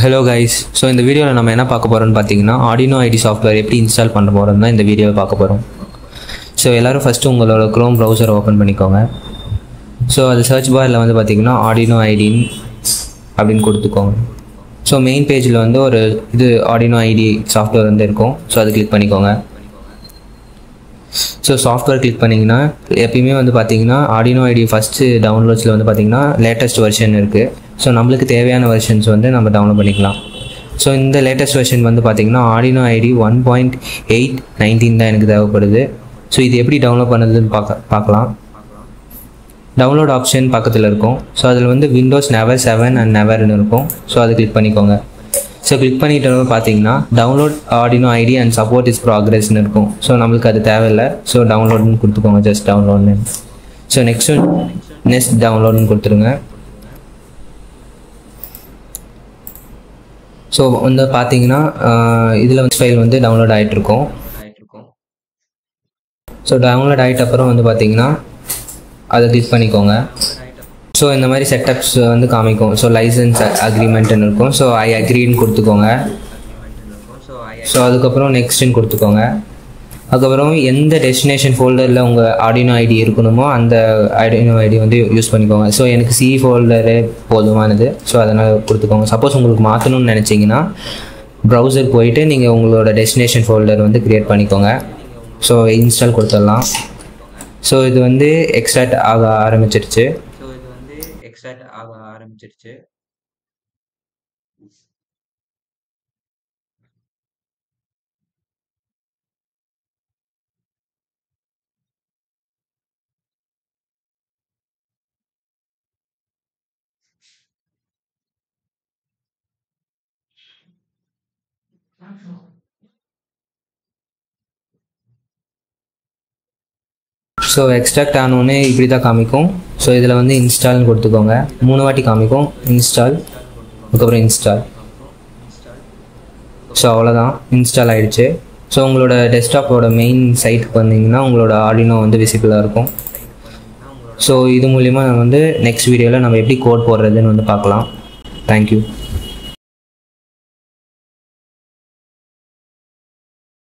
Hello guys, so இந்த வீடியோவில் நம்ம என்ன பார்க்க போகிறோம்னு பார்த்தீங்கன்னா Arduino IDE சாஃப்ட்வேர் எப்படி இன்ஸ்டால் பண்ண போகிறோம்னு தான் இந்த வீடியோவில் பார்க்க போகிறோம். ஸோ எல்லோரும் ஃபஸ்ட்டு உங்களோட க்ரோம் ப்ரௌசரை ஓப்பன் பண்ணிக்கோங்க. ஸோ அது சர்ச் பாரில் வந்து பார்த்தீங்கன்னா Arduino IDE அப்படின்னு கொடுத்துக்கோங்க. ஸோ மெயின் பேஜில் வந்து ஒரு Arduino IDE சாஃப்ட்வேர் வந்து இருக்கும். ஸோ அது கிளிக் பண்ணிக்கோங்க. ஸோ சாஃப்ட்வேர் கிளிக் பண்ணிங்கன்னா எப்பயுமே வந்து பார்த்தீங்கன்னா Arduino IDE ஃபஸ்ட்டு டவுன்லோட்ஸில் வந்து பார்த்தீங்கன்னா லேட்டஸ்ட் வெர்ஷன் இருக்குது. ஸோ நம்மளுக்கு தேவையான வெர்ஷன்ஸ் வந்து நம்ம டவுன்லோட் பண்ணிக்கலாம். ஸோ இந்த லேட்டஸ்ட் வெர்ஷன் வந்து பார்த்திங்கன்னா Arduino IDE 1.8.19 தான் எனக்கு தேவைப்படுது. ஸோ இது எப்படி டவுன்லோட் பண்ணுறதுன்னு பார்க்கலாம். டவுன்லோட் ஆப்ஷன் பக்கத்தில் இருக்கும். ஸோ அதில் வந்து விண்டோஸ் நெவர் 7 அண்ட் நெவர்னு இருக்கும். ஸோ அதை கிளிக் பண்ணிக்கோங்க. ஸோ கிளிக் பண்ணிட்டு பார்த்தீங்கன்னா download Arduino IDE and support is ப்ராக்ரஸ்ன்னு இருக்கும். ஸோ நம்மளுக்கு அது தேவையில்லை. ஸோ டவுன்லோடுன்னு கொடுத்துக்கோங்க, ஜஸ்ட் டவுன்லோட்னு. ஸோ நெக்ஸ்ட் டவுன்லோடுன்னு கொடுத்துருங்க. ஸோ வந்து பார்த்தீங்கன்னா இதில் வந்து ஃபைல் வந்து டவுன்லோட் ஆகிட்ருக்கோம். ஸோ டவுன்லோட் ஆகிட்ட அப்புறம் வந்து பார்த்தீங்கன்னா அதை கிளிக் பண்ணிக்கோங்க. ஸோ இந்த மாதிரி செட்டப்ஸ் வந்து காமிக்கும். ஸோ லைசன்ஸ் அக்ரிமெண்ட்டுன்னு இருக்கும். ஸோ ஐ அக்ரின்னு கொடுத்துக்கோங்க. ஸோ அதுக்கப்புறம் நெக்ஸ்ட்டுன்னு கொடுத்துக்கோங்க. அதுக்கப்புறம் எந்த டெஸ்டினேஷன் ஃபோல்டரில் உங்கள் Arduino IDE இருக்கணுமோ அந்த Arduino IDE வந்து யூஸ் பண்ணிக்கோங்க. ஸோ எனக்கு C ஃபோல்டரே போதுமானது. ஸோ அதனால் கொடுத்துக்கோங்க. சப்போஸ் உங்களுக்கு மாற்றணும்னு நினச்சிங்கன்னா ப்ரௌசர் போயிட்டு நீங்கள் உங்களோட டெஸ்டினேஷன் ஃபோல்டர் வந்து க்ரியேட் பண்ணிக்கோங்க. ஸோ இன்ஸ்டால் கொடுத்துடலாம். ஸோ இது வந்து எக்ஸ்ட்ராக்ட் ஆக ஆரம்பிச்சிருச்சு. ஸோ எக்ஸ்ட்ராக்ட் ஆனோடனே இப்படி தான் காமிக்கும். ஸோ இதில் வந்து இன்ஸ்டால்னு கொடுத்துக்கோங்க. 3 வாட்டி காமிக்கும். இன்ஸ்டால், அதுக்கப்புறம் இன்ஸ்டால். ஸோ அவ்வளோதான், இன்ஸ்டால் ஆகிடுச்சு. ஸோ உங்களோட டெஸ்க்டாப்போட மெயின் சைட்டுக்கு வந்தீங்கன்னா உங்களோட Arduino வந்து விசிபிளாக இருக்கும். ஸோ இது மூலிமா வந்து நெக்ஸ்ட் வீடியோவில் நம்ம எப்படி கோட் போடுறதுன்னு வந்து பார்க்கலாம். தேங்க்யூ.